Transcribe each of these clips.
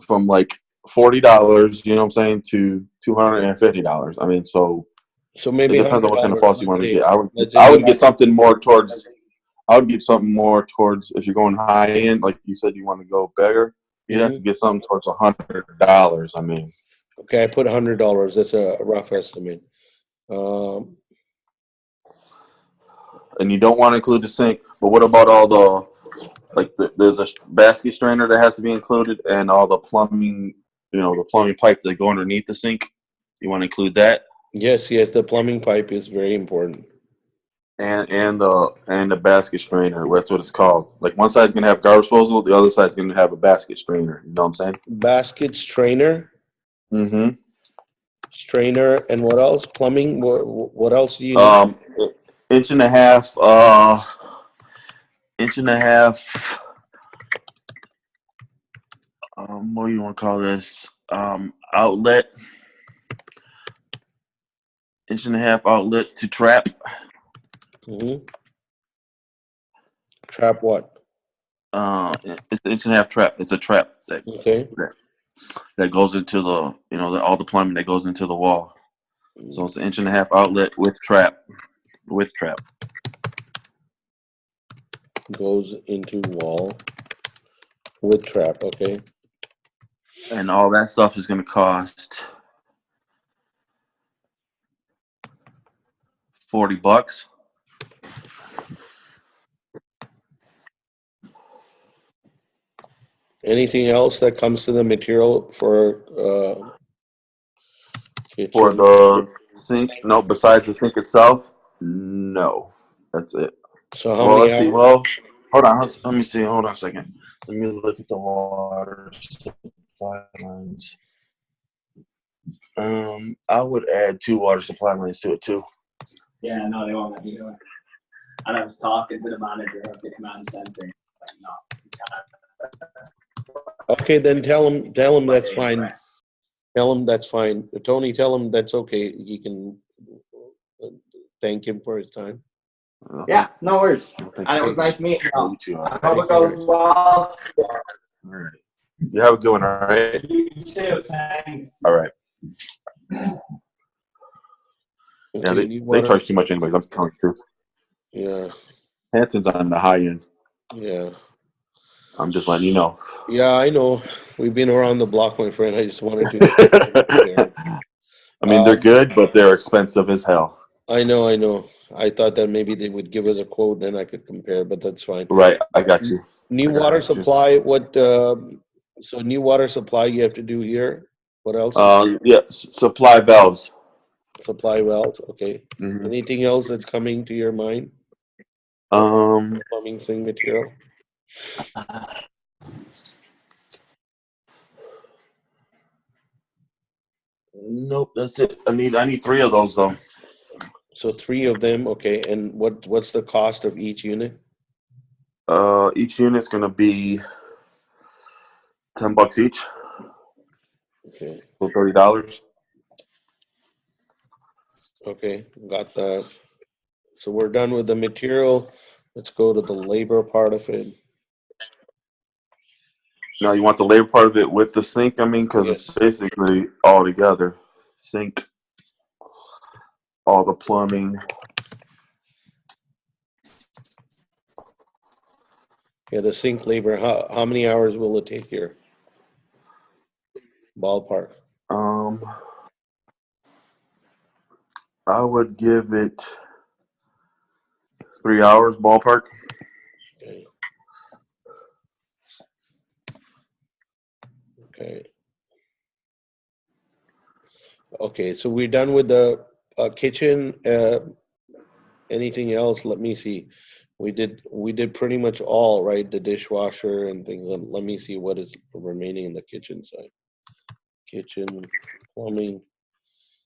from like $40, you know what I'm saying, to $250. I mean, so So it maybe depends on hundred what kind of dollars. faucet you Let's want to say, get. let's say I you would get want. something more towards. I would get something more towards if you're going high end, like you said, you want to go bigger. You'd have to Mhm. get something towards $100. I mean, Okay, I put $100. That's a rough estimate. Um, and you don't want to include the sink. But what about all the there's a basket strainer that has to be included, and all the plumbing, the plumbing pipe that go underneath the sink. You want to include that, yes, yes, the plumbing pipe is very important. and the basket strainer. That's what it's called. Like one side's gonna have garbage disposal, the other side's gonna have a basket strainer. You know what I'm saying? Basket strainer, Mm-hmm. strainer, and what else? Plumbing. What else do you need? Um, inch and a half. Inch and a half. What do you want to call this? Outlet. Inch and a half outlet to trap. Hmm. Trap what? It's an inch and a half trap. It's a trap Okay. that, that goes into all the plumbing that goes into the wall. So it's an inch and a half outlet with trap. With trap. Goes into wall with trap. Okay. And all that stuff is going to cost $40. Anything else that comes to the material for For kitchen? the sink, no, besides the sink itself, no. That's it. So how Well, many let's see. hours? Well, hold on. Let me see. Hold on a second. Let me look at the water supply lines. I would add 2 water supply lines to it too. Yeah, no, they won't let me do it. And I was talking to the manager of the command center. Like, no, you Okay, then tell him that's can't fine. press. Tell him that's fine. Tony, tell him that's okay. You can thank him for his time. Yeah, no worries. Thank And it you. was nice meeting you. You too. I All hope it goes well. right. You have a good one. All right. You too, thanks. All right. Yeah, Okay, need they water. charge too much anyways. I'm telling you the truth. Yeah, Hanson's on the high end. yeah. I'm just letting you know. Yeah, I know. We've been around the block, my friend. I just wanted to. I mean, they're Um, good, but they're expensive as hell. I know, I know. I thought that maybe they would give us a quote and I could compare, but that's fine. Right. I got you. New I water got you. supply. So new water supply you have to do here. What else? Yeah, supply valves. Supply wells. Okay. Hmm. Anything else that's coming to your mind? Um, Plumbing thing material. nope, that's it. I need 3 of those though. So three of them. Okay. And what's the cost of each unit? Each unit's gonna be $10 each, Okay. so $30. Okay. Got that. So we're done with the material. Let's go to the labor part of it. Now you want the labor part of it with the sink? I mean, because it's Yes. basically all together. Sink, all the plumbing. Yeah, the sink labor. How many hours will it take here? Ballpark. Um, I would give it 3 hours ballpark. Okay. Okay. Okay. So we're done with the kitchen. Anything else? Let me see. We did pretty much all, right? The dishwasher and things. Let me see what is remaining in the kitchen side. Kitchen, plumbing.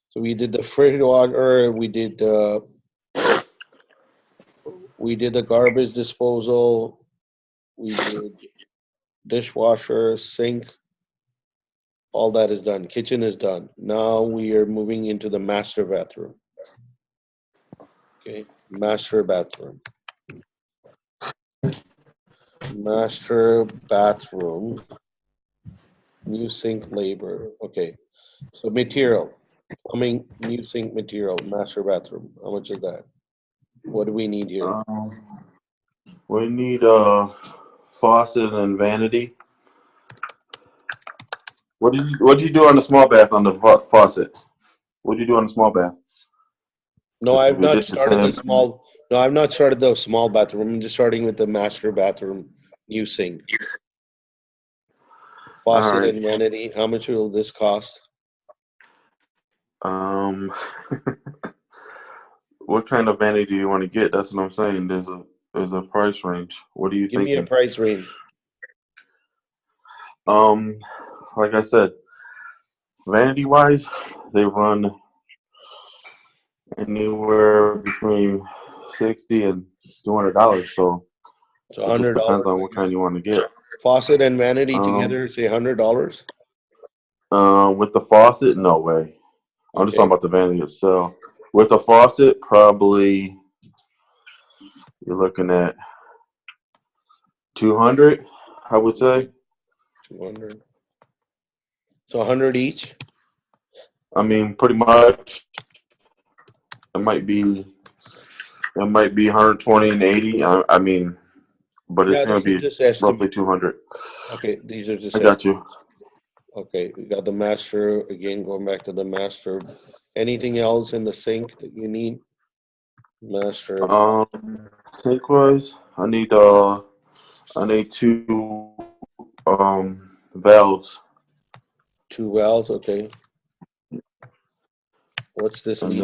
So we did the fridge water. We did the garbage disposal. We did dishwasher, sink. All that is done. Kitchen is done. Now we are moving into the master bathroom. Okay, master bathroom. Master bathroom. New sink labor. Okay. So material. Plumbing, new sink material, master bathroom. How much is that? What do we need here? We need faucet and vanity. What did you do on the small bath on the faucet? What did you do on the small bath? No, If I've we not did the started the same, small. No, I've not started the small bathroom. I'm just starting with the master bathroom, new sink, all faucet, right. and vanity. How much will this cost? Um, what kind of vanity do you want to get? That's what I'm saying. There's a price range. What are you Give me a thinking? price range. Um, like I said, vanity wise, they run anywhere between $60 and $200. So So it just $100. depends on what kind you want to get. Faucet and vanity Um, together, say $100. with the faucet, no way. I'm just Okay. talking about the vanity itself. With the faucet, probably you're looking at 200, I would say. 200. So 100 each. I mean, pretty much. It might be 120 and 80. I mean, but Yeah, it's gonna this is be just estimate. roughly 200. Okay, these are just I got you. Okay, we got the master again. Going back to the master. Anything else in the sink that you need? Master. Sink wise, I need two valves, Two valves. Okay. What's this and need?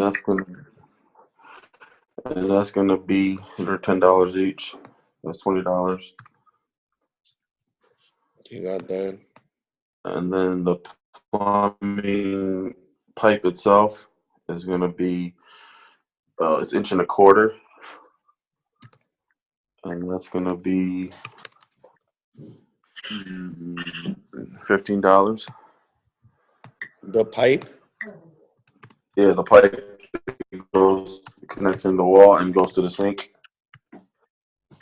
that's gonna be under $10 each. That's $20, You got that. and then the plumbing pipe itself is gonna be it's 1.25 inches, and that's gonna be $15. The pipe. Yeah, the pipe connects in the wall and goes to the sink.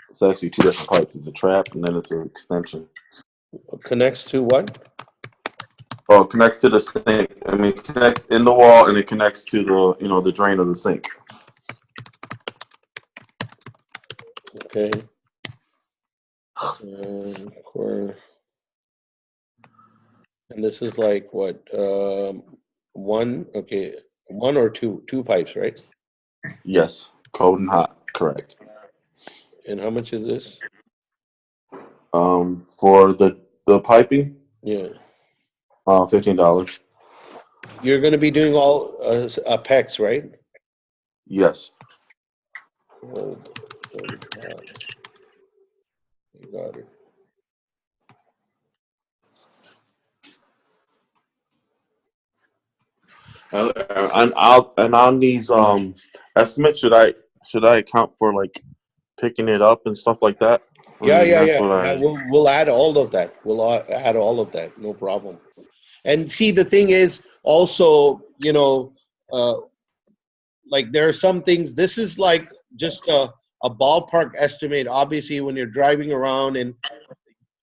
It's actually two different pipes. It's a trap and then it's an extension. Connects to what? Oh, it connects to the sink. I mean, it connects in the wall and it connects to the drain of the sink. Okay. And this is like what? One. Okay. One or two? Two pipes, right? Yes, cold and hot, correct. And how much is this? For the piping, Yeah. $15. You're going to be doing all PEX, right? Yes. Cold and hot. You got it. And on these estimates, should I account for like picking it up and stuff like that? I Yeah, mean, yeah, that's yeah, what yeah. I. We'll add all of that. Add all of that. No problem. And see, the thing is also, uh, like there are some things. This is like just a ballpark estimate. Obviously, when you're driving around, and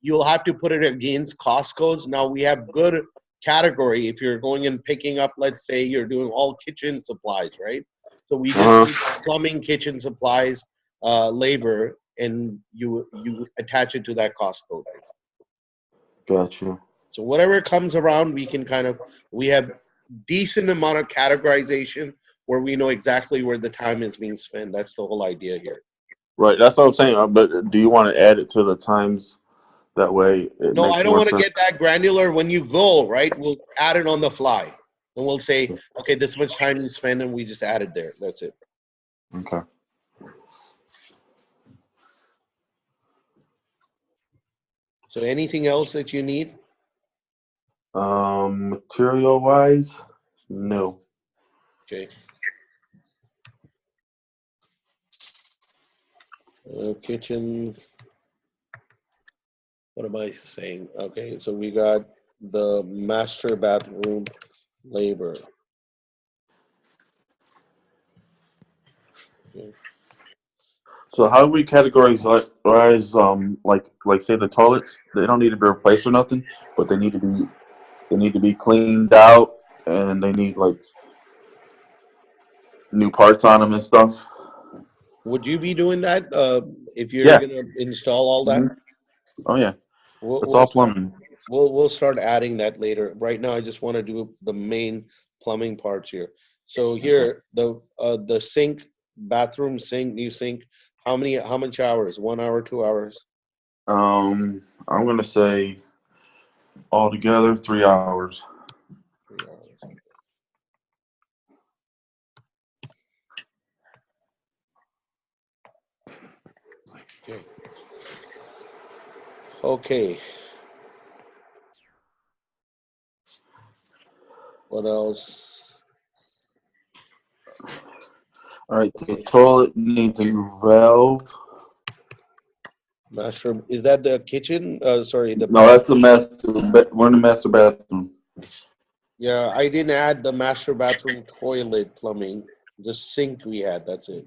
you'll have to put it against cost codes. Now we have good category if you're going and picking up. Let's say you're doing all kitchen supplies, right? So we just need plumbing, kitchen supplies, labor, and you attach it to that cost code. Got you. So whatever comes around, we have decent amount of categorization where we know exactly where the time is being spent. That's the whole idea here. Right. That's what I'm saying. But do you want to add it to the times? That way, it No, I makes don't more want to sense. get that granular. When you go, right, we'll add it on the fly. And we'll say, okay, this much time you spend, and we just add it there. That's it. Okay. So anything else that you need? Material wise, no. Okay. Kitchen. What am I saying? Okay, so we got the master bathroom labor. Okay. So how do we categorize like say the toilets? They don't need to be replaced or nothing, but they need to be They need to be cleaned out, and they need like new parts on them and stuff. Would you be doing that if you're Yeah. gonna install all that? Mhm. Oh yeah, We'll, it's we'll all start, plumbing. we'll start adding that later. Right now, I just want to do the main plumbing parts here. So here, the sink, bathroom sink, new sink. How much hours? 1 hour, 2 hours? I'm gonna say altogether 3 hours. 3 hours. Okay. Okay. What else? All right, the Okay. toilet needs a new valve. Master, is that the kitchen? Sorry, the No, that's the master. We're in the master bathroom. yeah. I didn't add the master bathroom toilet plumbing. The sink we had. That's it.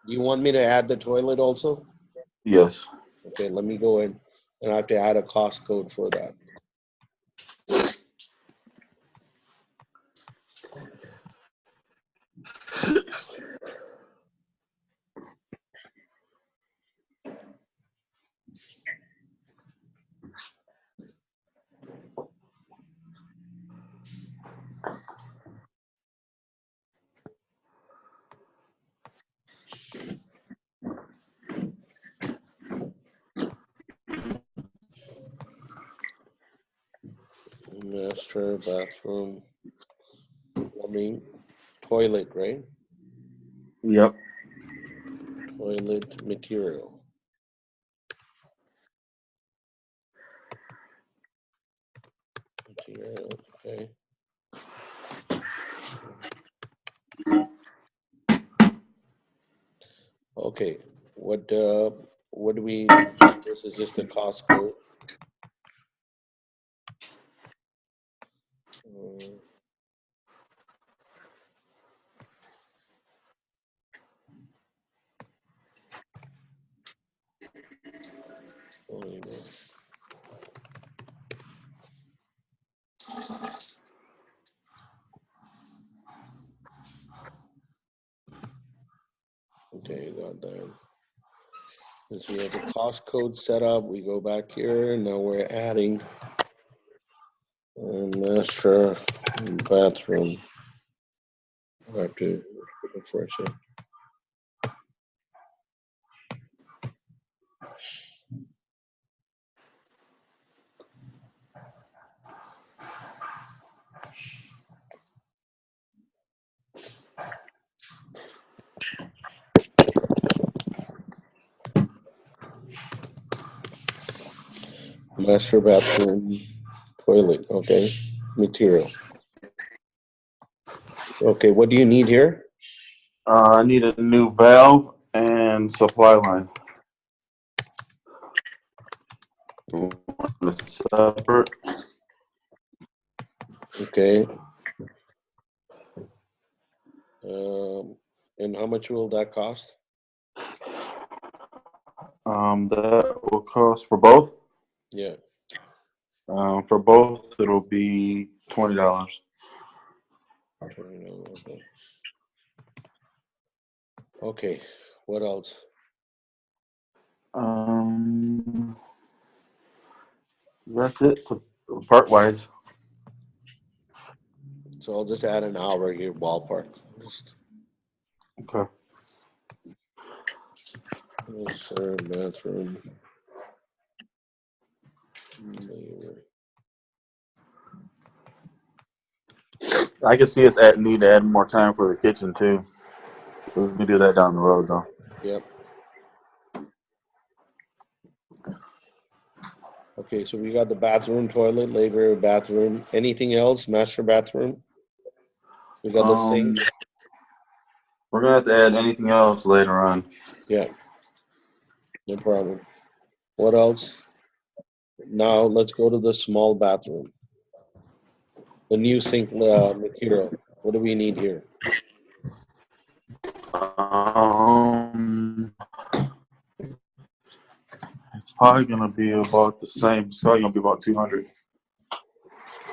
Do you want me to add the toilet also? Yes. Okay, let me go in, and I have to add a cost code for that. Master bathroom plumbing toilet, right? Yep. Toilet material. Material. Okay. Okay. What do we? This is just a cost code. Uh, polymer. Okay, got that. Since we have the cost code set up, we go back here, and now we're adding master bathroom. I have to refresh it. Master bathroom toilet. Okay, material. Okay, what do you need here? I need a new valve and supply line. Separate. Okay. And how much will that cost? That will cost for both. Yeah. For both, it'll be $20. Okay. Okay. What else? That's it. So part wise. So I'll just add an hour here, ballpark. Just Okay. master bathroom. Labor. I can see us need to add more time for the kitchen too. We can do that down the road though. Yep. Okay, so we got the bathroom, toilet, labor, bathroom. Anything else? Master bathroom. We got the sink. We're gonna have to add anything else later on. Yeah, no problem. What else? Now let's go to the small bathroom. The new sink material. What do we need here? It's probably gonna be about the same. It's probably gonna be about 200.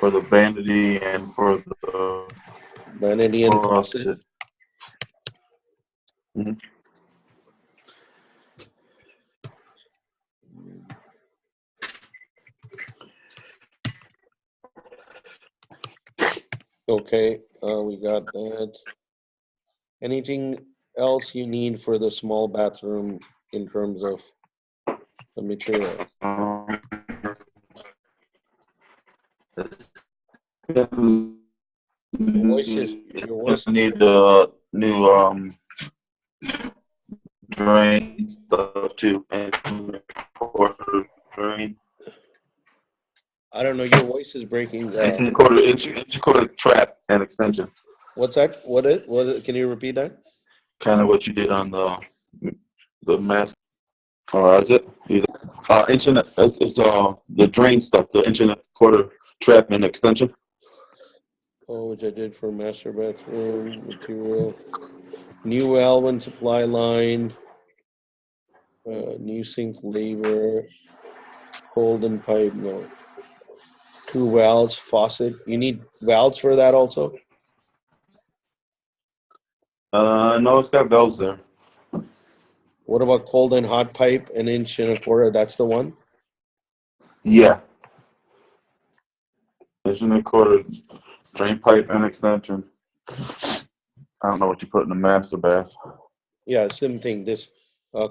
for the vanity and for the Vanity and faucet. Mhm. Okay, we got that. Anything else you need for the small bathroom in terms of the material? Your voice is Need new drain stuff too, and quarter drain. I don't know, your voice is breaking. Inch quarter trap and extension. What's that? What is, can you repeat that? Kind of what you did on the mask. Is it? Inch and it's the drain stuff, the inch and a quarter trap and extension. Oh, which I did for master bathroom material. New valve and supply line. New sink labor. Cold and pipe, no. 2 valves, faucet. You need valves for that also? No, it's got valves there. What about cold and hot pipe, 1 inch and a quarter? That's the one? Yeah. Inch and a quarter drain pipe and extension. I don't know what you put in the master bath. Yeah, same thing. This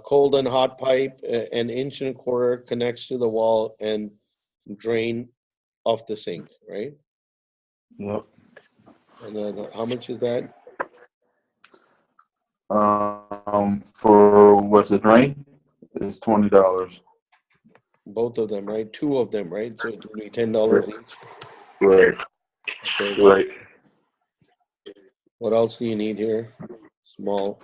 cold and hot pipe, 1 inch and a quarter, connects to the wall and drain off the sink, right? Yep. And how much is that? For what's the drain? It's $20. Both of them, right? 2 of them, right? So it would be $10 each. Right. Okay. Right. What else do you need here? Small.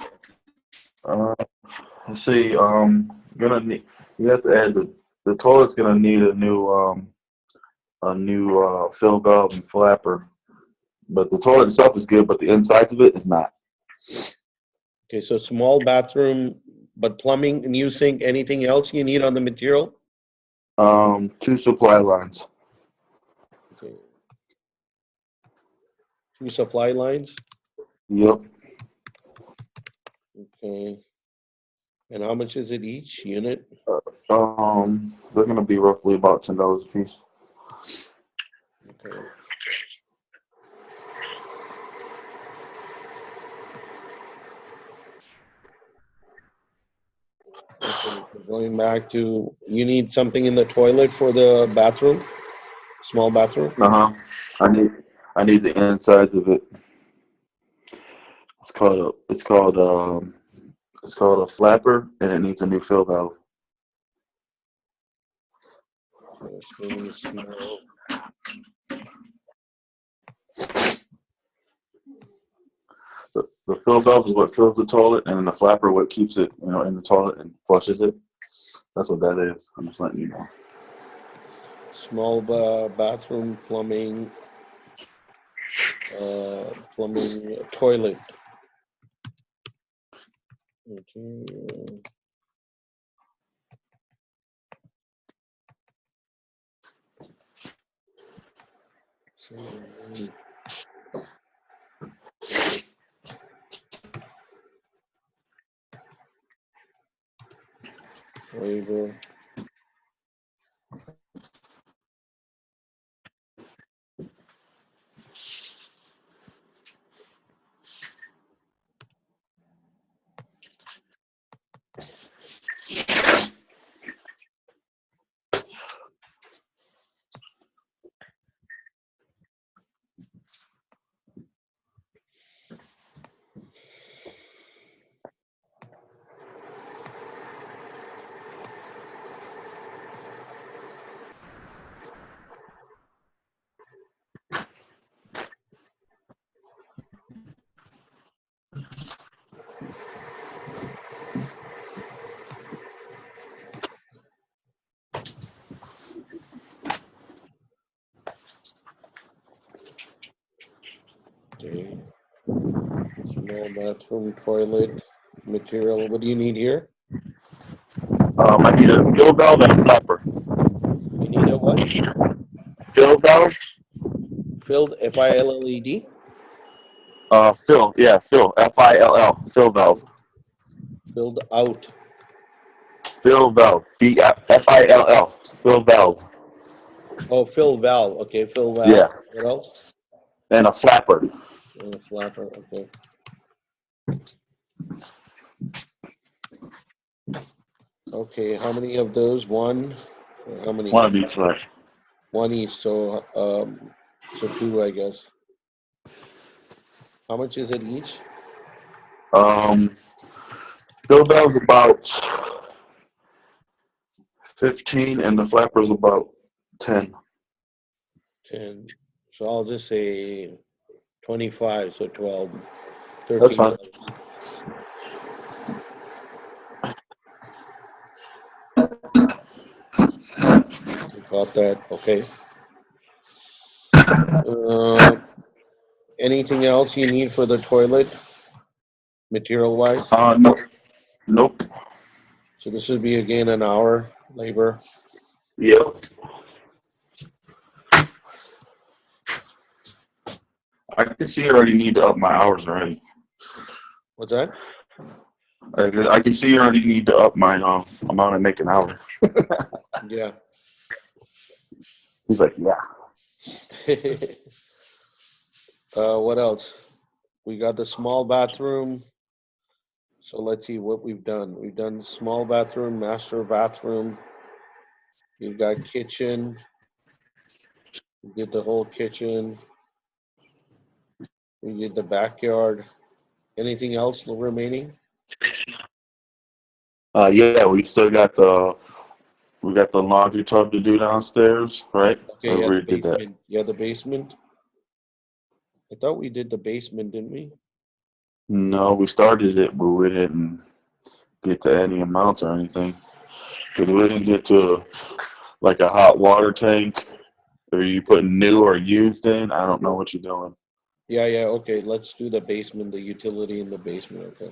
Let's see. Gonna need. You have to add the toilet's gonna need a new fill valve and flapper. But the toilet itself is good, but the insides of it is not. Okay, so small bathroom, but plumbing, new sink, anything else you need on the material? 2 supply lines. Okay. 2 supply lines? Yep. Okay. And how much is it each unit? They're gonna be roughly about $10 a piece. Okay. Okay, so going back to, you need something in the toilet for the bathroom? Small bathroom? I need the insides of it. It's called a flapper, and it needs a new fill valve. So it's really small. The fill valve is what fills the toilet, and then the flapper what keeps it, in the toilet and flushes it. That's what that is. I'm just letting you know. Small bathroom plumbing, toilet. Okay. Labor. Okay. Small bathroom toilet material. What do you need here? I need a fill valve and a flapper. You need a what? Fill valve Filled, F-I-L-L-E-D? Fill, yeah, fill, F-I-L-L, fill valve. Filled out. Fill valve, F-I-L-L, fill valve. Oh, fill valve. Okay, fill valve. Yeah, What else? and a flapper. And a flapper. Okay. Okay, how many of those? One? Or how many? One of each, right? One each, so two, I guess. How much is it each? Fill valve's about 15, and the flapper's about 10. 10. So I'll just say 25, so 12, That's 13. fine. Got that. Okay. Anything else you need for the toilet, material-wise? No, nope. So this would be again an hour labor. Yep. I can see I already need to up my hours already. What's that? I can see you already need to up my amount I make an hour. Yeah. He's like, yeah. What else? We got the small bathroom. So let's see what we've done. We've done small bathroom, master bathroom. You've got kitchen. We did the whole kitchen. We did the backyard. Anything else remaining? Yeah, we got the laundry tub to do downstairs, right? Okay, Or yeah, we the did that. basement. Yeah, the basement. I thought we did the basement, didn't we? No, we started it, but we didn't get to any amounts or anything. Because we didn't get to like a hot water tank. Are you putting new or used in? I don't know what you're doing. Yeah, yeah, okay. Let's do the basement, the utility in the basement, okay.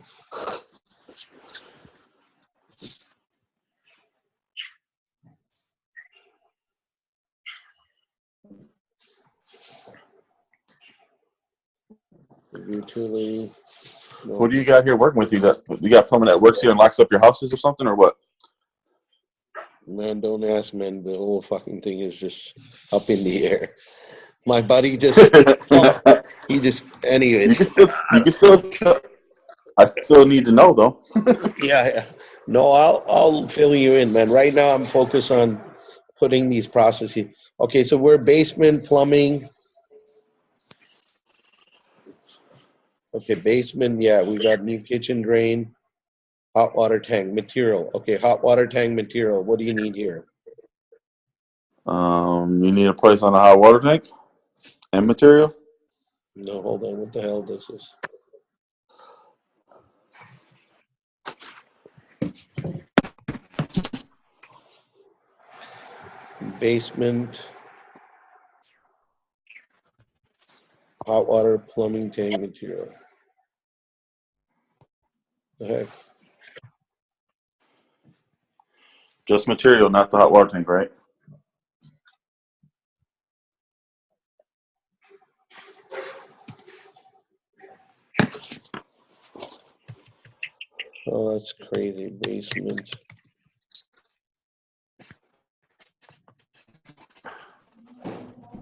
The utility. No, What do you got here working with you? You got plumbing that works here and locks up your houses or something, or what? man, don't ask, man. The whole fucking thing is just up in the air. My buddy just, he just, anyways. You can still. I still need to know though. Yeah, yeah. No, I'll fill you in, man. Right now, I'm focused on putting these processes. Okay, so we're basement plumbing. Okay, basement. Yeah, we got new kitchen drain, hot water tank material. Okay, hot water tank material. What do you need here? You need a place on a hot water tank and material. No, hold on. What the hell this is? Basement, hot water plumbing tank material. The heck? Just material, not the hot water tank, right? Oh, that's crazy. Basement.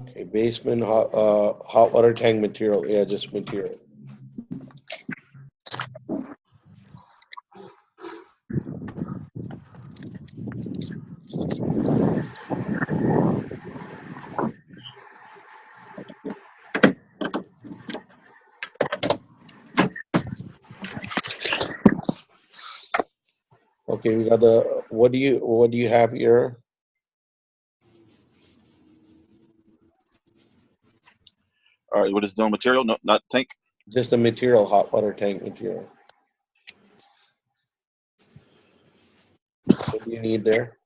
Okay, basement hot water tank material. Yeah, just material. Okay, we got the. What do you have here? All right, what is doing material? No, not tank. Just the material, hot water tank material. What do you need there?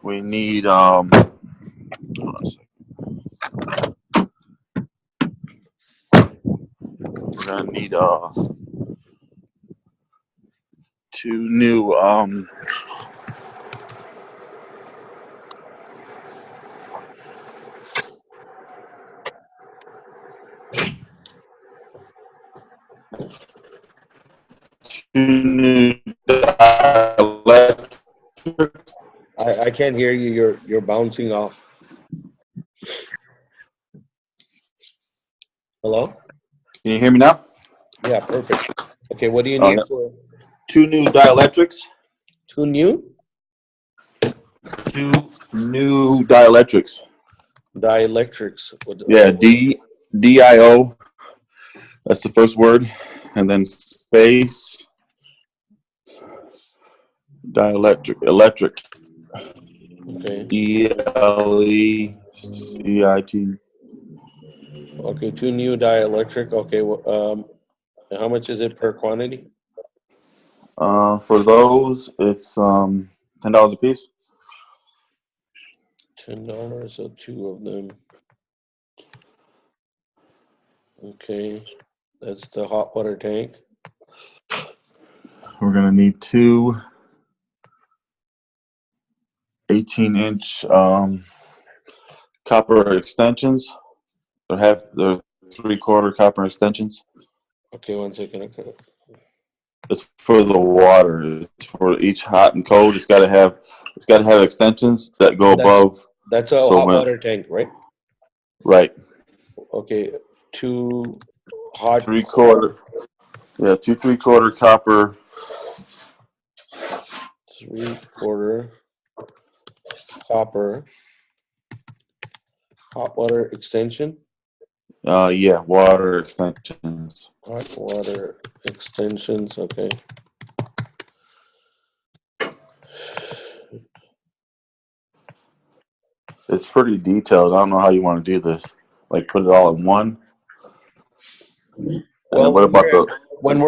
We need hold on a second. We're gonna need two new new dielectrics. I can't hear you. You're bouncing off. Hello? Can you hear me now? Yeah, perfect. Okay, what do you Oh, need yeah. for 2 new dielectrics. 2 new 2 new dielectrics. dielectrics? Yeah, DIO. That's the first word, and then space dielectric, electric. Okay. ELECIT. Okay, 2 new dielectric. Okay, how much is it per quantity? For those, it's $10 a piece. $10, so 2 of them. Okay, that's the hot water tank. We're gonna need 2 18-inch copper extensions. They're 3/4 copper extensions. Okay, 1 second. Okay. It's for the water. It's for each hot and cold. It's got to have extensions that go above. That's a So hot when water tank, right? right, Okay, 2 hot 3/4. Yeah, 2 3/4 copper. 3/4 copper hot water extension. Yeah, water extensions. Hot water extensions. Okay. It's pretty detailed. I don't know how you want to do this. Like put it all in one. And Well, then what about the? when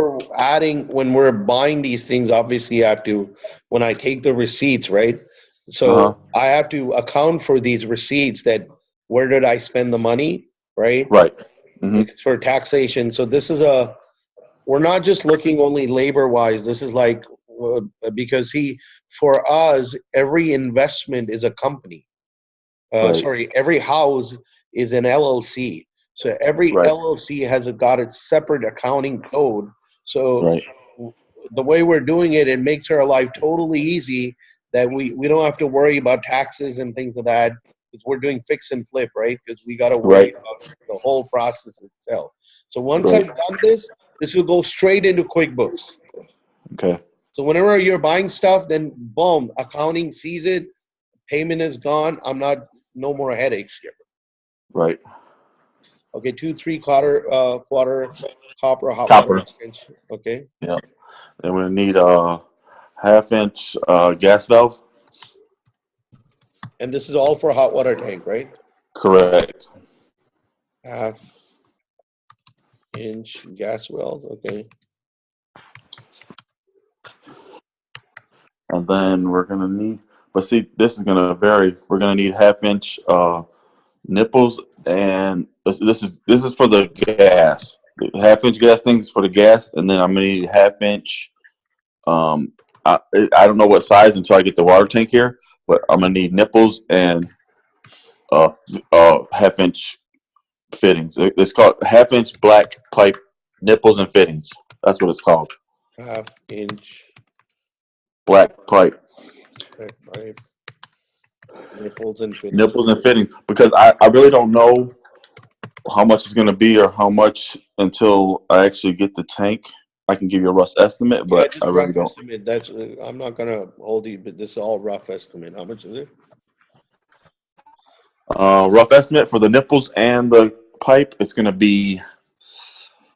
we're buying these things, obviously I have to, when I take the receipts, right? So I have to account for these receipts that where did I spend the money, right? Right. Mm-hmm. It's for taxation. So this is we're not just looking only labor wise. This is like, because for us, every investment is a company. Right. Sorry, every house is an LLC. So every Right. LLC has got its separate accounting code. So Right. the way we're doing it, it makes our life totally easy that we don't have to worry about taxes and things like that. Because we're doing fix and flip, right? Because we got to worry Right. about the whole process itself. So once Right. I've done this will go straight into QuickBooks. Okay. So whenever you're buying stuff, then boom, accounting sees it, payment is gone. No more headaches here. Right. Okay, 2 3/4 copper hot water Copper. extension. Okay, Yeah. And we need a 1/2-inch gas valve. and this is all for hot water tank, right? Correct. 1/2-inch gas wells. Okay. And then we're gonna need, but see, this is gonna vary. We're gonna need 1/2-inch nipples, and this is for the gas. The 1/2-inch gas thing is for the gas, and then I'm gonna need 1/2-inch. I don't know what size until I get the water tank here, but I'm gonna need nipples and 1/2-inch fittings. It's called 1/2-inch black pipe nipples and fittings. That's what it's called. 1/2-inch Black pipe. pipe, nipples and fittings. Nipples and fittings, because I really don't know how much it's going to be or how much until I actually get the tank. I can give you a rough estimate, but Just I really rough don't. estimate. That's I'm not gonna hold you, but this is all rough estimate. How much is it? Rough estimate for the nipples and the pipe, it's going to be,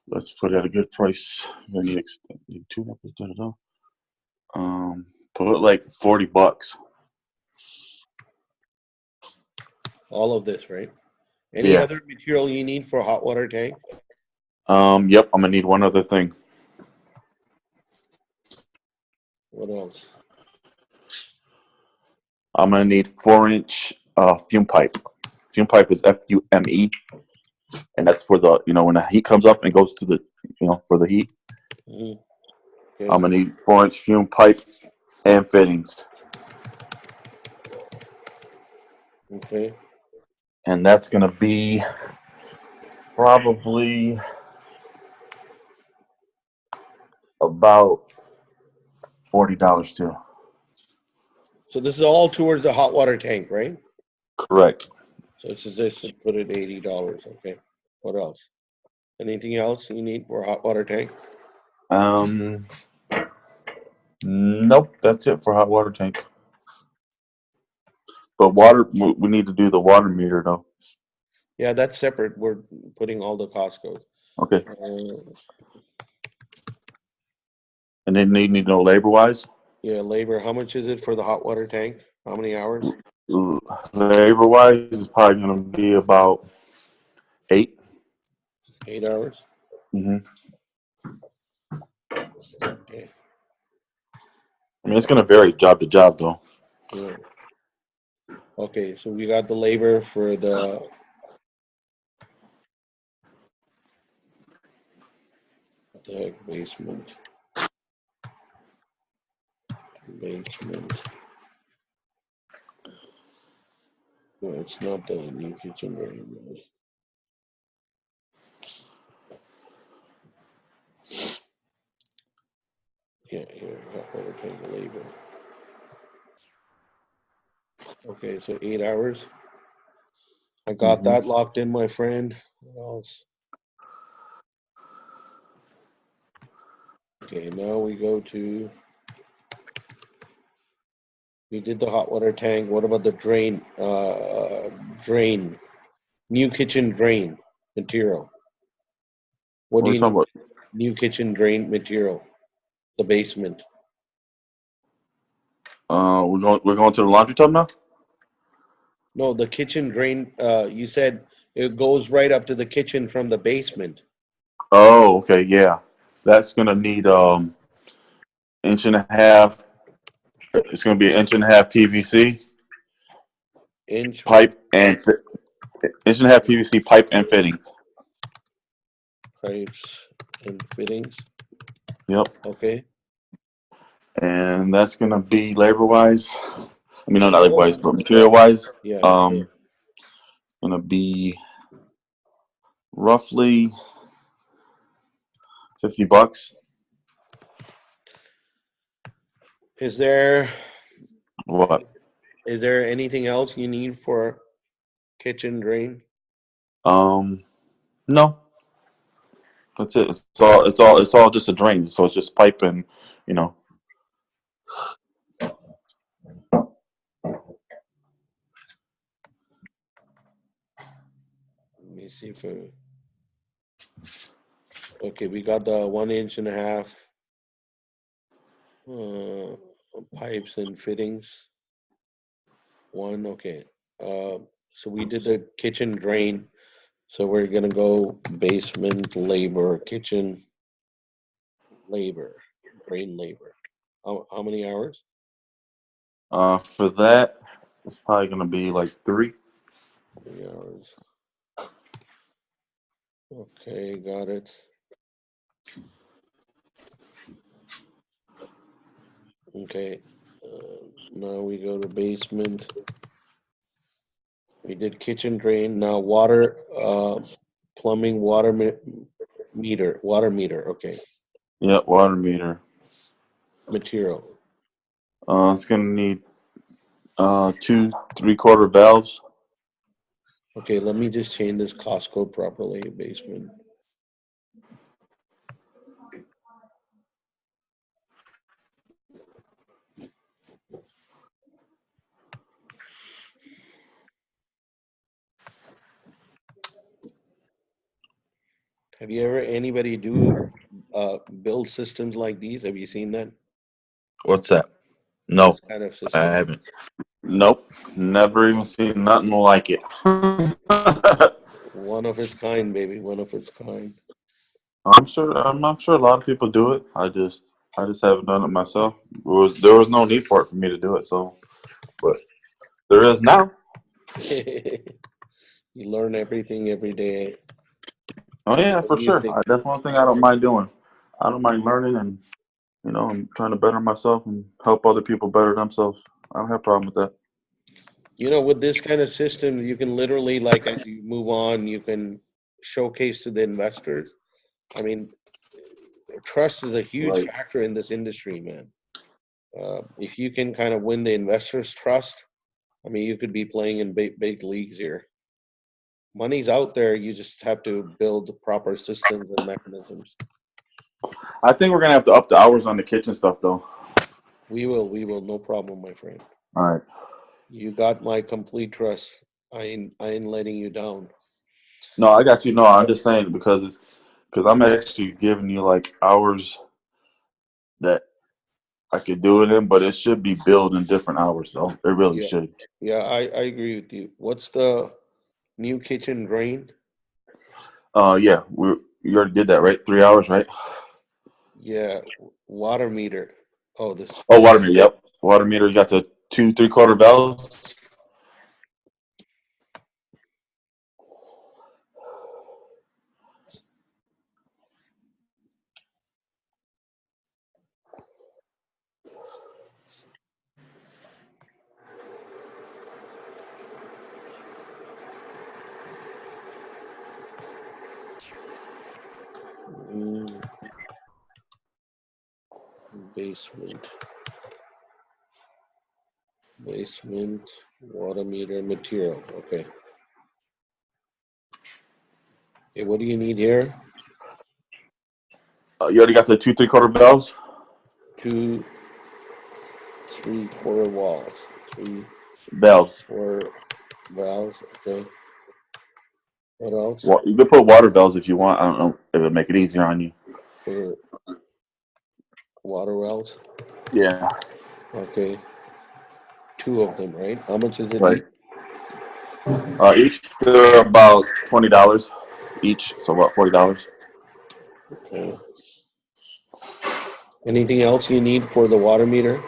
let's put it at a good price. I need 2 nipples. Put like $40. All of this, right? Any Yeah. other material you need for a hot water tank? Yep. I'm gonna need one other thing. What else? I'm gonna need 4-inch fume pipe. Fume pipe is FUME, and that's for the when the heat comes up and goes to the for the heat. Mm-hmm. Okay. I'm gonna need 4-inch fume pipe and fittings. Okay. And that's gonna be probably about $40 too. So this is all towards the hot water tank, right? Correct. So it's just to put it $80. Okay. What else? Anything else you need for a hot water tank? Nope, that's it for hot water tank. But water, we need to do the water meter though. Yeah, that's separate. We're putting all the cost codes. Okay. And then they need to know labor wise. Yeah, labor. How much is it for the hot water tank? How many hours? Labor wise is probably going to be about 8. 8 hours. Mm-hmm. Okay. I mean, it's going to vary job to job though. Yeah. Okay, so we got the labor for the basement. No, it's not the new kitchen very really. Yeah, here, hot water tank labor. Okay, so 8 hours. I got that locked in, my friend. What else? Okay, now we go to. We did the hot water tank. What about the drain? Drain. New kitchen drain material. What What do are you we need? talking New kitchen drain material. The basement. about? We're going to the laundry tub now. No, the kitchen drain. You said it goes right up to the kitchen from the basement. Oh, okay, yeah. That's going to need 1.5 inch. It's going to be 1.5 inch PVC Inch what? pipe and 1.5 inch PVC pipe and fittings. Pipes and fittings. Yep. Okay. And that's going to be labor wise. I mean, not labor wise, Material? but material wise. Yeah. Going to be roughly $50. Is there What? anything else you need for kitchen drain? No. That's it. It's all just a drain. So it's just pipe and, you know. Let me see if okay, we got the 1.5 inch pipes and fittings. One, okay. So we did the kitchen drain. So we're gonna go basement labor, kitchen labor, drain labor. How many hours? For that, it's probably gonna be like 3. 3 hours. Okay, got it. Okay. Now we go to basement. We did kitchen drain. Now water, plumbing, meter, water meter. Okay. Yep, water meter. Material. It's gonna need 2 3/4 valves. Okay, let me just change this cost code properly. Basement. Have you ever anybody do build systems like these? Have you seen that? What's that? No, This kind of I system? haven't. Nope, never even seen nothing like it. One of its kind, baby. One of its kind. I'm not sure a lot of people do it. I just haven't done it myself. There was no need for it for me to do it, so but there is now. You learn everything every day. Oh yeah, What for do you sure. think? That's one thing I don't mind doing. I don't mind learning and and trying to better myself and help other people better themselves. I don't have a problem with that. With this kind of system, you can literally, like, as you move on, you can showcase to the investors. I mean, trust is a huge Right. factor in this industry, man. If you can kind of win the investors' trust, I mean, you could be playing in big leagues here. Money's out there. You just have to build the proper systems and mechanisms. I think we're gonna have to up the hours on the kitchen stuff though. We will. No problem, my friend. All right. You got my complete trust. I ain't letting you down. No, I got you. No, I'm just saying because I'm actually giving you like hours that I could do it in, but it should be billed in different hours though. It really Yeah, should. yeah, I agree with you. What's the new kitchen drain? Yeah, you already did that, right? 3 hours, right? Yeah, water meter. Oh, this. Oh, water meter. Yep, water meter. You got the 2 3/4 bells. Mm, basement. Basement, water meter, material. Okay. Okay, what do you need here? You already got the 2 3/4 bells. 2 3/4 walls. 3 Bells. 4 valves. Okay. What else? Well, you can put water bells if you want. I don't know if it'll make it easier on you. For water wells. Yeah. Okay. 2 of them, right? How much is it Right. each? Each they're about $20 each, so about $40. Okay. Anything else you need for the water meter?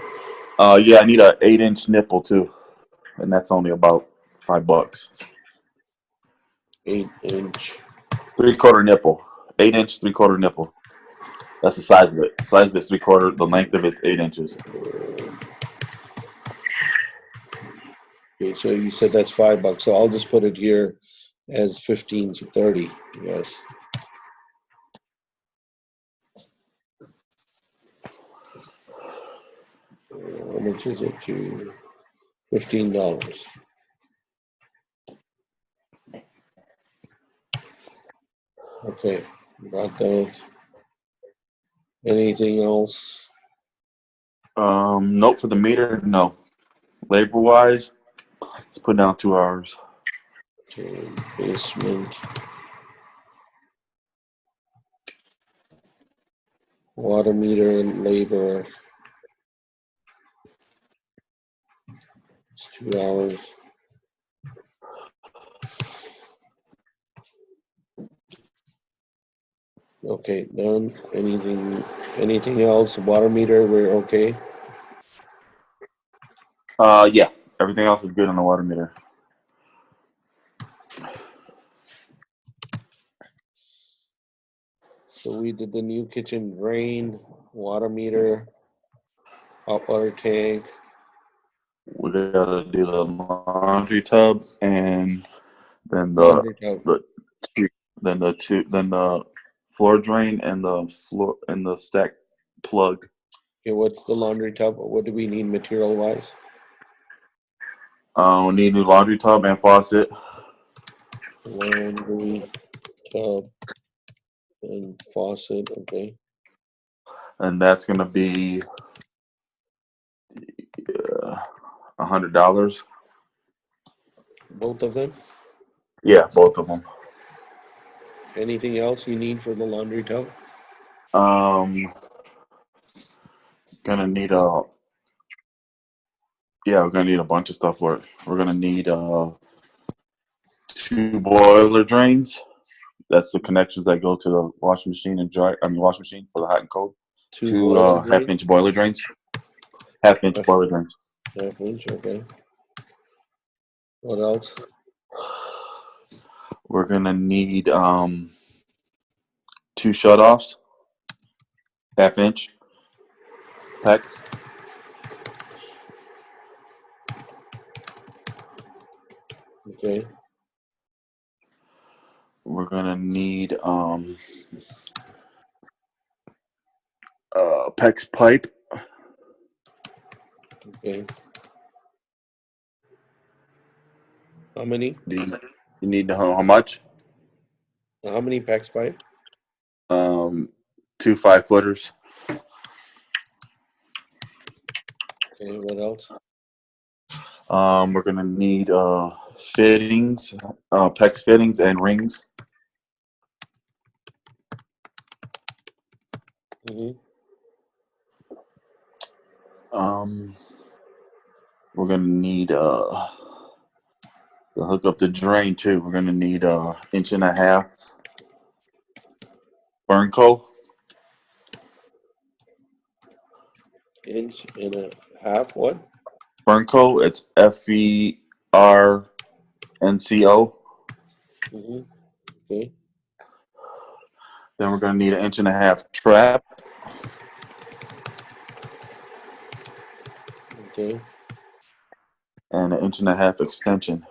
Yeah, I need a 8-inch nipple too, and that's only about $5. 8-inch. 3/4 nipple, 8-inch 3/4 nipple. That's the size of it. Size of it's 3/4. The length of it's 8 inches. Okay, so you said that's $5. So I'll just put it here as 15 to 30. Yes. How much is it to $15? Okay, got that. Anything else? Nope, for the meter, no. Labor wise, let's put down 2 hours. Okay, basement, water meter, and labor. It's 2 hours. Okay, done. Anything else? Water meter, we're okay. Yeah, everything else is good on the water meter. So we did the new kitchen drain, water meter, hot water tank. We gotta do the laundry tub and then Laundry tub. the then the floor drain and the floor and the stack plug. Okay, what's the laundry tub? What do we need material wise? We need new laundry tub and faucet. Laundry tub and faucet. Okay. And that's gonna be $100. Both of them. Yeah, both of them. Anything else you need for the laundry tub? Um, gonna need we're gonna need a bunch of stuff for it. We're gonna need 2 boiler drains. That's the connections that go to the washing machine and washing machine for the hot and cold. 2 2 boiler drains. half-inch boiler drains. Half-inch boiler drains. Half-inch. Okay. What else? We're gonna need 2 shutoffs, half-inch PEX. Okay. We're gonna need PEX pipe. Okay. How many? You need to know how much? How many PEX pipe? 2 5-footers. Okay, what else? We're gonna need fittings, PEX fittings and rings. Mm-hmm. We're gonna need to hook up the drain too. We're gonna need 1.5 inch burn coal. 1.5 inch. What? Burn coal. It's FERNCO. Mm-hmm. Okay. Then we're gonna need 1.5 inch trap Okay. and 1.5 inch extension.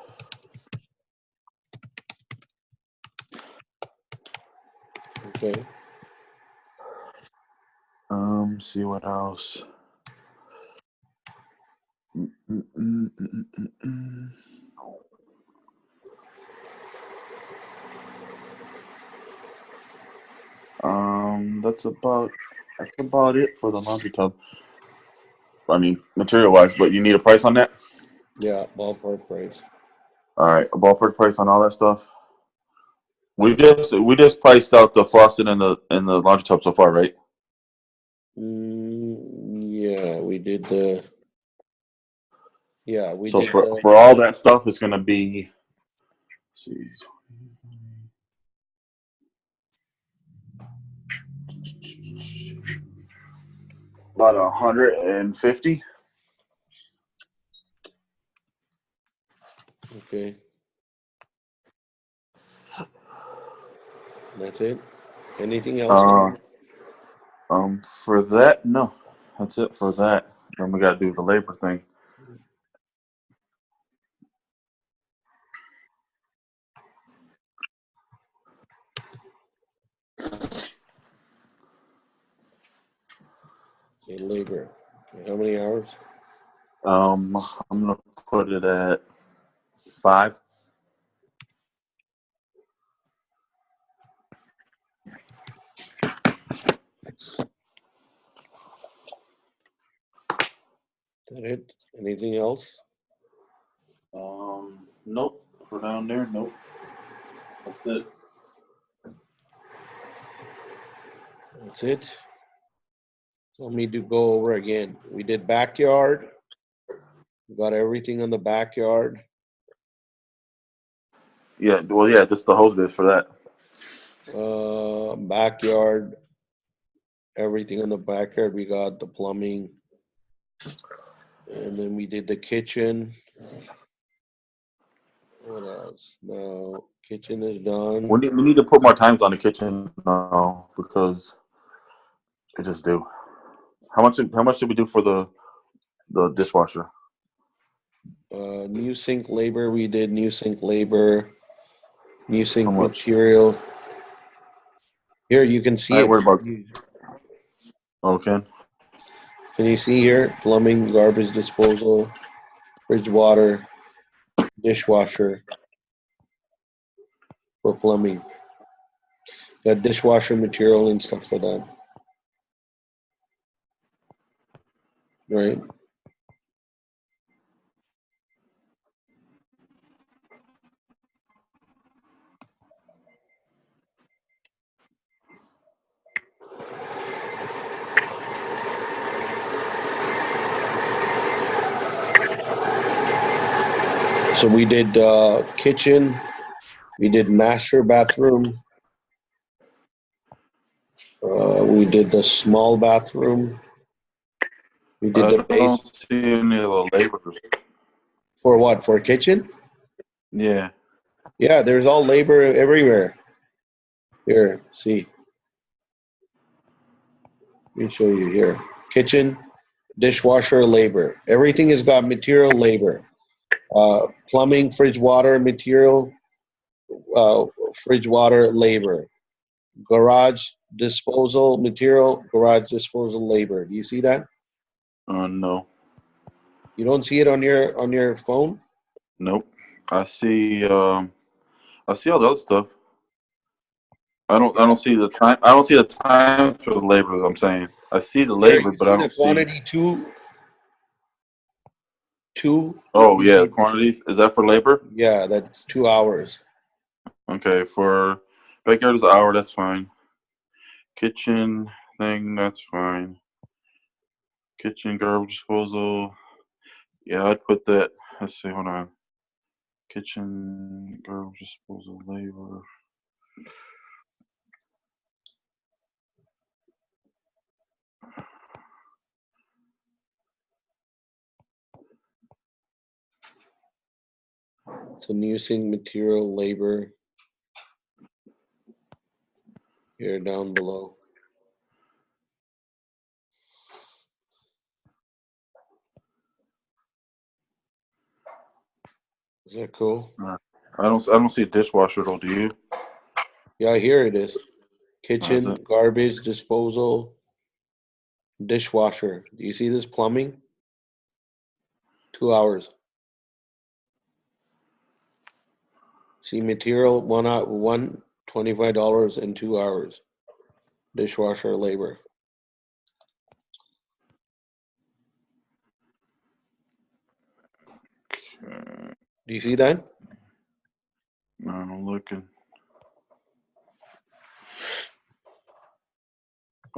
Okay. See what else. Mm. That's about it for the laundry tub. I mean, material wise, but you need a price on that? Yeah, ballpark price. All right, a ballpark price on all that stuff. We just priced out the faucet and the laundry tub so far, right? Yeah, we did the. Yeah, we So did for all that stuff, it's gonna be. Let's see. About 150. Okay. That's it. Anything else? For that, no, that's it for that. Then we gotta do the labor thing. Okay, labor. Okay, how many hours? I'm gonna put it at 5. That it? Anything else? Nope. For down there, nope. That's it. That's it. So me to go over again. We did backyard. We got everything on the backyard. Yeah. Well, yeah. Just the hose bits for that. Backyard. Everything on the backyard. We got the plumbing. And then we did the kitchen. What else? No, kitchen is done. We need to put more times on the kitchen now because it just do. How much did we do for the dishwasher? New sink labor. We did new sink labor. New How sink much? material. Here you can see I ain't it. worried about. Okay. Can you see here? Plumbing, garbage disposal, fridge water, dishwasher for plumbing. Got dishwasher material and stuff for that. Right? So we did kitchen, we did master bathroom, we did the small bathroom, we did I the base. don't see any of the laborers. For what? For kitchen? Yeah. Yeah, there's all labor everywhere. Here, see. Let me show you here. Kitchen, dishwasher, labor. Everything has got material, labor. Plumbing, fridge water, material, uh, fridge water, labor. Garage disposal, material, garage disposal, labor. Do you see that? No. You don't see it on your phone? Nope. I see all the other stuff. I don't see the time. I don't see the time for the labor. I'm saying I see the Here, labor, you but see I the don't see. quantity two. Oh You yeah, the see, quantities. Is that for labor? yeah, that's 2 hours. Okay, for backyard is an hour. That's fine. Kitchen thing. That's fine. Kitchen garbage disposal. Yeah, I'd put that. Let's see. Hold on. Kitchen garbage disposal labor. So using material, labor here down below. Is that cool? I don't see a dishwasher though. Do you? Yeah, here it is. Is Kitchen, it? garbage disposal, dishwasher. Do you see this plumbing? 2 hours. See material, one $25 in 2 hours. Dishwasher labor. Do you see that? No, I'm looking.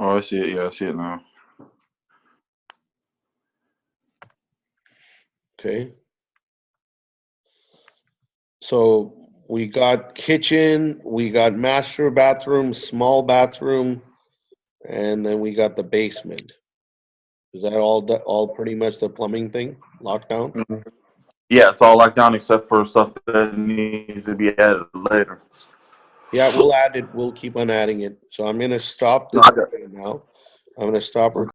Oh, I see it. Yeah, I see it now. Okay. So we got kitchen, we got master bathroom, small bathroom, and then we got the basement. Is that all pretty much the plumbing thing locked down? Yeah, it's all locked down except for stuff that needs to be added later. Yeah, we'll add it. We'll keep on adding it. So I'm gonna stop No, this I got- right now. I'm gonna stop recording.